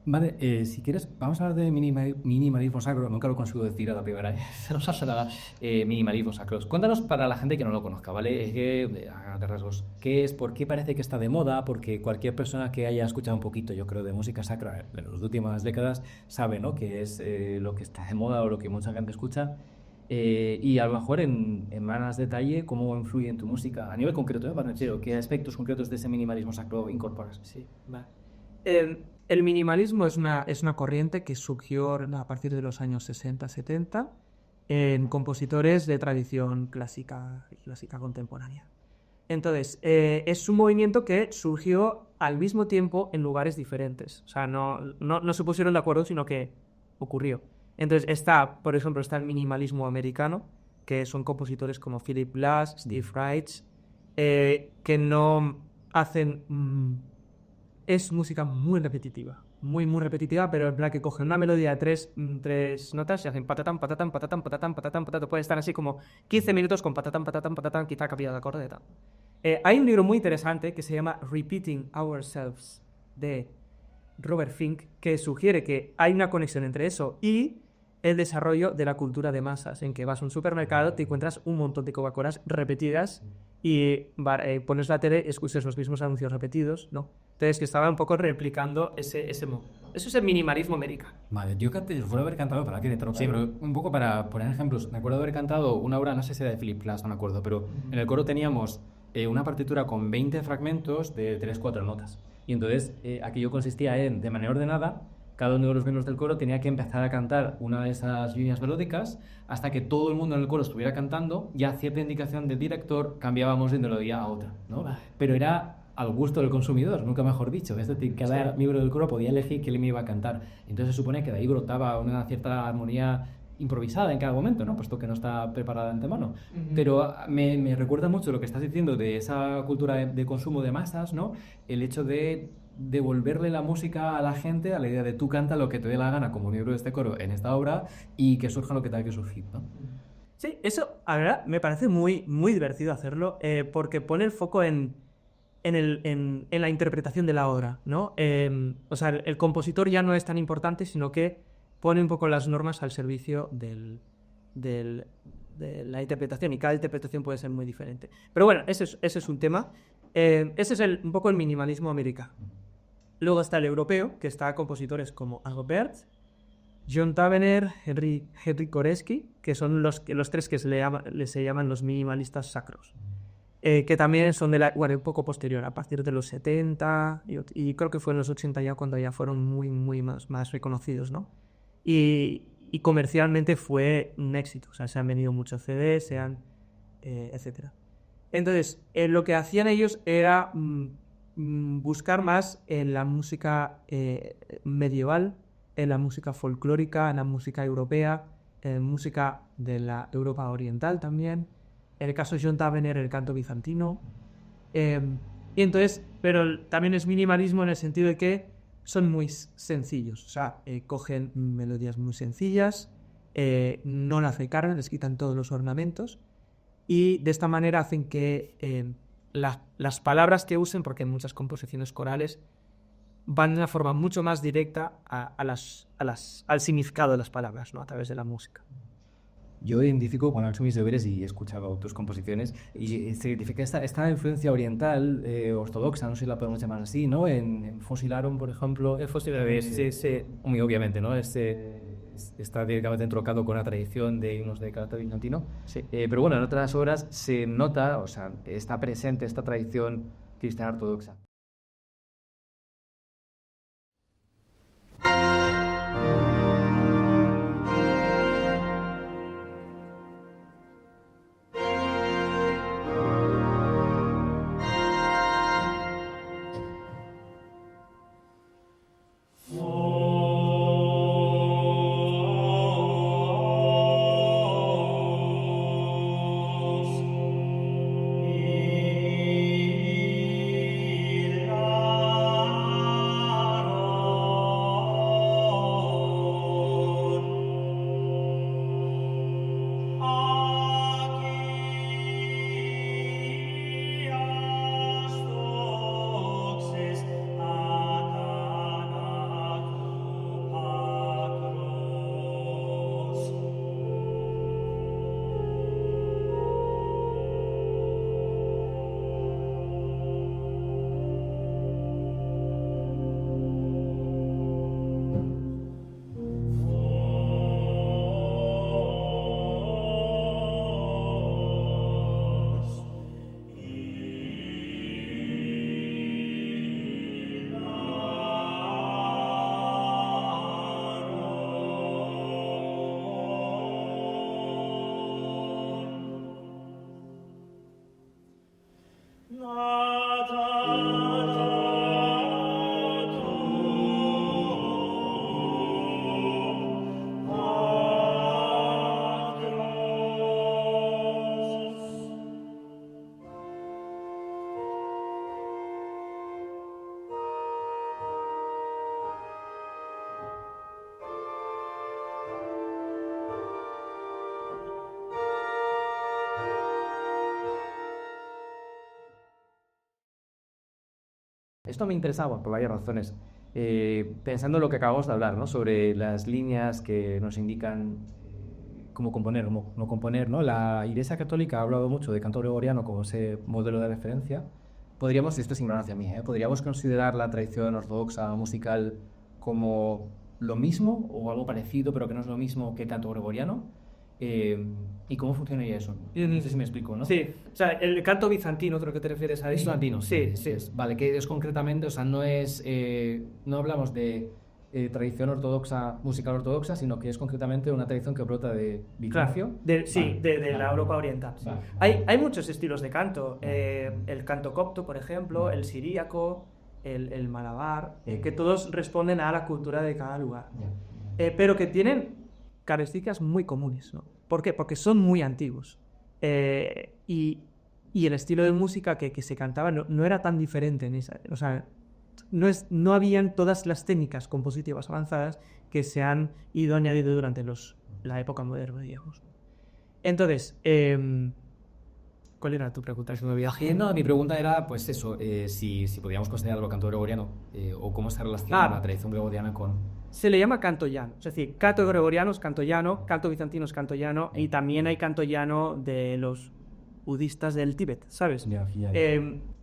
Vale, si quieres, vamos a hablar de minimalismo sacro. Nunca lo consigo decir a la primera, se nos hace nada. Minimalismo sacros. Cuéntanos para la gente que no lo conozca, ¿vale? A grandes rasgos, ¿qué es? ¿Por qué parece que está de moda? Porque cualquier persona que haya escuchado un poquito, yo creo, de música sacra en las últimas décadas, sabe, ¿no? Que es lo que está de moda o lo que mucha gente escucha. Y a lo mejor en más detalle, ¿cómo influye en tu música? A nivel concreto, ¿eh? Para ¿qué aspectos concretos de ese minimalismo sacro incorporas? Sí, vale. El minimalismo es una corriente que surgió a partir de los años 60-70 en compositores de tradición clásica y clásica contemporánea. Entonces, es un movimiento que surgió al mismo tiempo en lugares diferentes. O sea, no se pusieron de acuerdo, sino que ocurrió. Entonces, por ejemplo, está el minimalismo americano, que son compositores como Philip Glass, Steve Reich, que no hacen... es música muy repetitiva, muy repetitiva, pero en plan que cogen una melodía de tres notas y hacen patatán, patatán, patatán, patatán, patatán, patatán. Puede estar así como 15 minutos con patatán, patatán, patatán, quizá cambiado de acorde y tal. Hay un libro muy interesante que se llama Repeating Ourselves, de Robert Fink, que sugiere que hay una conexión entre eso y el desarrollo de la cultura de masas, en que vas a un supermercado, te encuentras un montón de Coca-Colas repetidas y pones la tele, escuchas los mismos anuncios repetidos, ¿no? Entonces, que estaba un poco replicando ese modo. Eso es el minimalismo americano. Vale, yo recuerdo haber cantado, para que te interrumpa, sí, pero un poco para poner ejemplos, me acuerdo haber cantado una obra, no sé si era de Philip Glass, no me acuerdo, pero en el coro teníamos una partitura con 20 fragmentos de 3 4 notas. Y entonces aquello consistía en, de manera ordenada, cada uno de los miembros del coro tenía que empezar a cantar una de esas líneas melódicas hasta que todo el mundo en el coro estuviera cantando y a cierta indicación del director cambiábamos de melodía a otra, ¿no? Pero era al gusto del consumidor, nunca mejor dicho. Es decir, cada miembro del coro podía elegir qué línea iba a cantar. Entonces se supone que de ahí brotaba una cierta armonía improvisada en cada momento, ¿no? Puesto que no está preparada de antemano. Pero me recuerda mucho lo que estás diciendo de esa cultura de consumo de masas, ¿no? El hecho de devolverle la música a la gente a la idea de tú canta lo que te dé la gana como miembro de este coro en esta obra y que surja lo que tenga que surgir, ¿no? Sí, eso, a verdad, me parece muy divertido hacerlo, porque pone el foco en la interpretación de la obra, ¿no? O sea, el compositor ya no es tan importante, sino que pone un poco las normas al servicio del- de la interpretación, y cada interpretación puede ser muy diferente. Pero bueno, ese es un tema. Ese es un poco el minimalismo americano. Luego está el europeo, que está a compositores como Agobert, John Tavener, Henry Koreski, que son los tres que se llaman los minimalistas sacros, que también son bueno, un poco posterior, a partir de los 70 y creo que fue en los 80 ya cuando ya fueron muy más reconocidos, ¿no? Y comercialmente fue un éxito, o sea, se han vendido muchos CDs, etcétera. Entonces, lo que hacían ellos era buscar más en la música medieval, en la música folclórica, en la música europea, en música de la Europa oriental también. En el caso de John Tavener, el canto bizantino. Eh, y entonces, pero también es minimalismo en el sentido de que son muy sencillos. O sea, cogen melodías muy sencillas, no las recargan, les quitan todos los ornamentos y de esta manera hacen que las palabras que usen, porque en muchas composiciones corales van de una forma mucho más directa al significado de las palabras, ¿no? A través de la música. Yo identifico cuando he hecho mis deberes y he escuchado tus composiciones y se identifica esta influencia oriental, ortodoxa, no sé si la podemos llamar así, ¿no? En Fosilarum, por ejemplo. El fósil sí. Muy obviamente, ¿no? Está directamente entroncado con la tradición de himnos de carácter bizantino. Sí. Pero bueno, en otras obras se nota, o sea, está presente esta tradición cristiana ortodoxa. Esto me interesaba por varias razones. Pensando en lo que acabamos de hablar, ¿no? Sobre las líneas que nos indican cómo componer, cómo no componer, ¿no? La Iglesia Católica ha hablado mucho de canto gregoriano como ese modelo de referencia. Podríamos, y esto es ignorancia mía, podríamos considerar la tradición ortodoxa musical como lo mismo o algo parecido, pero que no es lo mismo que canto gregoriano. ¿Y cómo funcionaría eso? No sé si me explico, ¿no? Sí, o sea, el canto bizantino, creo que te refieres a eso. Bizantino, Sí. Vale, que es concretamente, o sea, no es, no hablamos de tradición ortodoxa, musical ortodoxa, sino que es concretamente una tradición que brota de Bizancio. Claro, de la Europa Oriental. Vale. Hay muchos estilos de canto. El canto copto, por ejemplo, el siríaco, el malabar, que todos responden a la cultura de cada lugar. Pero que tienen características muy comunes, ¿no? ¿Por qué? Porque son muy antiguos. Y el estilo de música que se cantaba no era tan diferente en esa, o sea, no habían todas las técnicas compositivas avanzadas que se han ido añadiendo durante la época moderna, digamos. Entonces, ¿cuál era tu pregunta? Se me olvidó. No, mi pregunta era, pues eso, si podíamos considerarlo canto gregoriano o cómo se relaciona la tradición gregoriana con... Se le llama canto llano, es decir, canto gregoriano es canto llano, canto bizantino es canto llano, y también hay canto llano de los budistas del Tíbet, ¿sabes?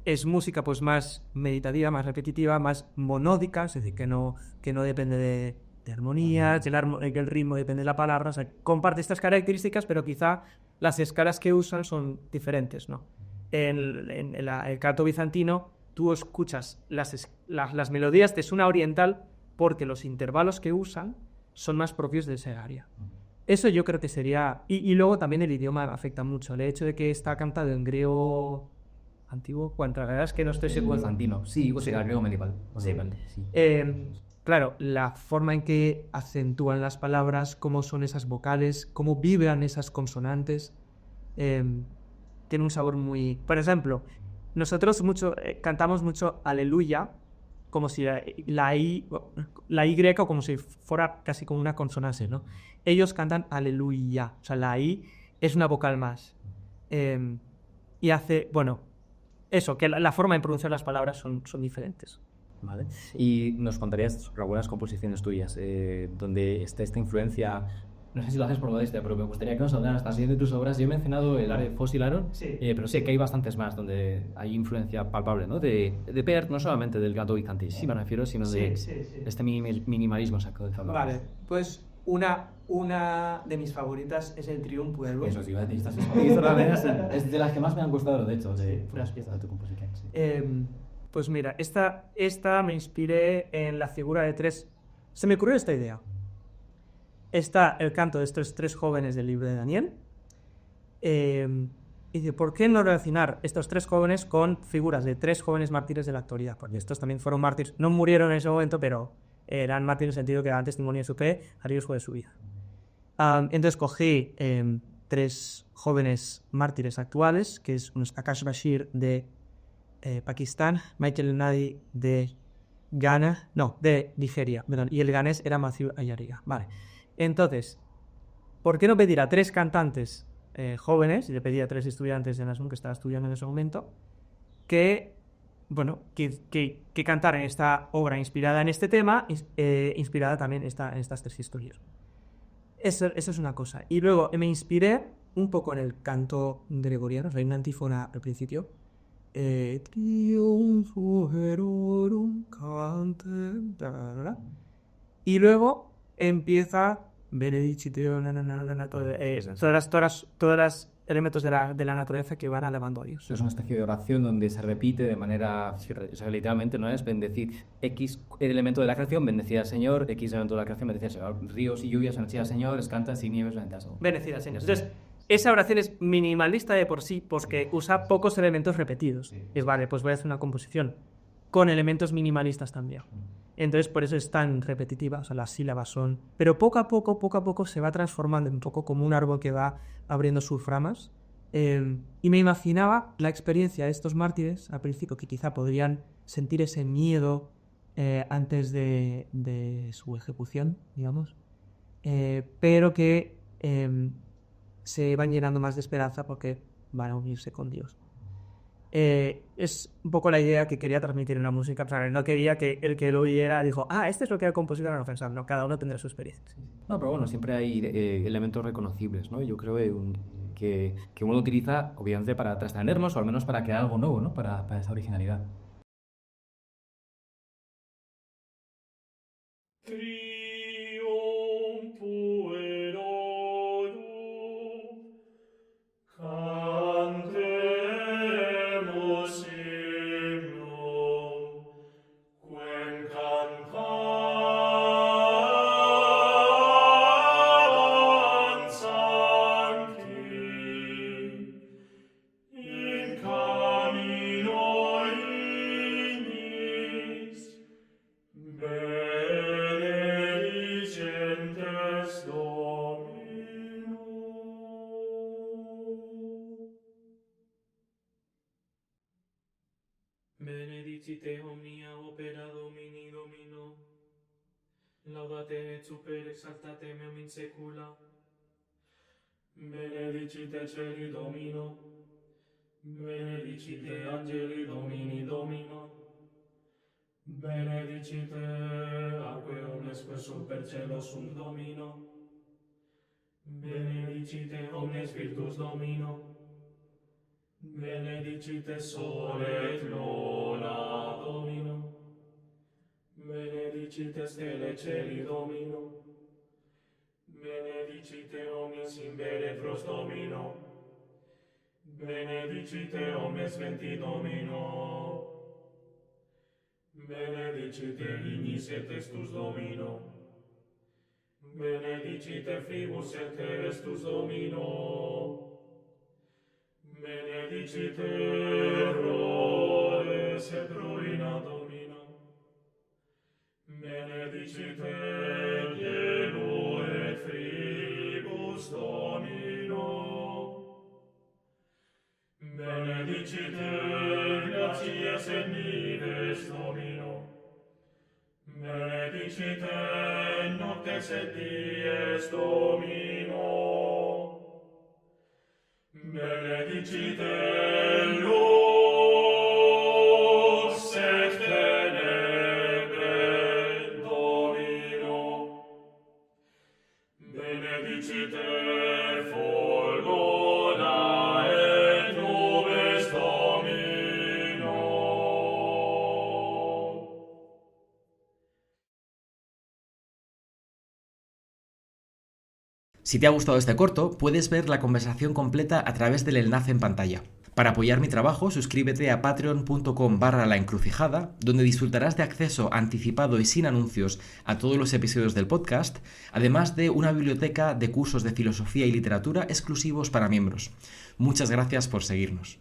Es música pues más meditativa, más repetitiva, más monódica, es decir, que no depende de armonías, que el ritmo depende de la palabra, o sea, comparte estas características, pero quizá las escalas que usan son diferentes, ¿no? En el canto bizantino tú escuchas las melodías de Suna oriental porque los intervalos que usan son más propios de ese área. Eso yo creo que sería... Y luego también el idioma afecta mucho. El hecho de que está cantado en griego antiguo, cuando la verdad es que no estoy seguro. Bizantino, sí, o sea, griego medieval. Sí. Claro, la forma en que acentúan las palabras, cómo son esas vocales, cómo vibran esas consonantes, tiene un sabor muy... Por ejemplo, nosotros cantamos mucho aleluya, como si la Y como si fuera casi como una consonante, ¿no? Ellos cantan aleluya, o sea, la I es una vocal más. Y hace, bueno, eso, que la forma de pronunciar las palabras son diferentes. Vale. Y nos contarías sobre algunas composiciones tuyas donde está esta influencia. No sé si lo haces por modestia, pero me gustaría que nos hablaras también de tus obras. Yo he mencionado el área de Fossil Aron, pero sé que hay bastantes más donde hay influencia palpable, ¿no? De Pärt, no solamente del canto bizantino, sí me refiero, sino de este minimalismo sacado de hablar. Vale, pues una de mis favoritas es el Triunfo del Luz. Eso sí, es de las que más me han gustado, de hecho, de las piezas de tu composición. Sí. Pues mira, esta me inspiré en la figura de tres... Se me ocurrió esta idea. Está el canto de estos tres jóvenes del libro de Daniel. Y dice, ¿por qué no relacionar estos tres jóvenes con figuras de tres jóvenes mártires de la actualidad? Porque estos también fueron mártires, no murieron en ese momento, pero eran mártires en el sentido que daban testimonio de su fe a riesgo de su vida. Entonces cogí tres jóvenes mártires actuales, que es Akash Bashir de Pakistán, Michael Nadi de de Nigeria, perdón, y el ganés era Matthew Ayariga. Vale. Entonces, ¿por qué no pedir a tres cantantes jóvenes, y le pedí a tres estudiantes de Nasum que estaba estudiando en ese momento, que cantaran esta obra inspirada en este tema, inspirada también en estas tres historias? Eso es una cosa. Y luego me inspiré un poco en el canto gregoriano, hay una antífona al principio. Triunfo herorum cante, y luego empieza benedicitio, todas las elementos de la naturaleza que van alabando a Dios. Es una especie de oración donde se repite de manera, o sea, literalmente no es bendecir X elemento de la creación, bendecida al Señor, X elemento de la creación, bendecida al Señor, ríos y lluvias, bendecida al Señor, escantas y nieves, bendecida al Señor. Bendecida al Señor. Entonces, esa oración es minimalista de por sí porque usa pocos elementos repetidos. Y vale, pues voy a hacer una composición con elementos minimalistas también. Entonces por eso es tan repetitiva, o sea, las sílabas son... Pero poco a poco se va transformando un poco como un árbol que va abriendo sus ramas. Y me imaginaba la experiencia de estos mártires al principio, que quizá podrían sentir ese miedo antes de su ejecución, digamos, pero que se van llenando más de esperanza porque van a unirse con Dios. Es un poco la idea que quería transmitir en la música. O sea, no quería que el que lo oyera dijo, este es lo que el compositor no pensaba. No, cada uno tendrá su experiencia. No, pero bueno, siempre hay elementos reconocibles, ¿no? Yo creo que uno lo utiliza, obviamente, para trascendernos o al menos para crear algo nuevo, ¿no? Para esa originalidad. Benedicite omnia opera Domini Domino, laudate et super exaltate meum in saecula. Benedicite celi Domino, benedicite angeli Domini Domino, benedicite aquae omnesque super cielo sunt Domino, benedicite omnes virtus Domino, benedicite sole et luna Domino, benedicite stelle celi Domino, benedicite omnes imberetros Domino, benedicite omnes venti Domino, benedicite ignis et estus Domino, benedicite fribus et terrestus Domino, benedicite errores et ruina Domino, benedicite gelu et fribus Domino, benedicite gratias et nives Domino, benedicite noctes et dies Domino, benedicite lux et tenebrae Domino, benedicite fulgora et nubes Domino. Si te ha gustado este corto, puedes ver la conversación completa a través del enlace en pantalla. Para apoyar mi trabajo, suscríbete a patreon.com/laencrucijada, donde disfrutarás de acceso anticipado y sin anuncios a todos los episodios del podcast, además de una biblioteca de cursos de filosofía y literatura exclusivos para miembros. Muchas gracias por seguirnos.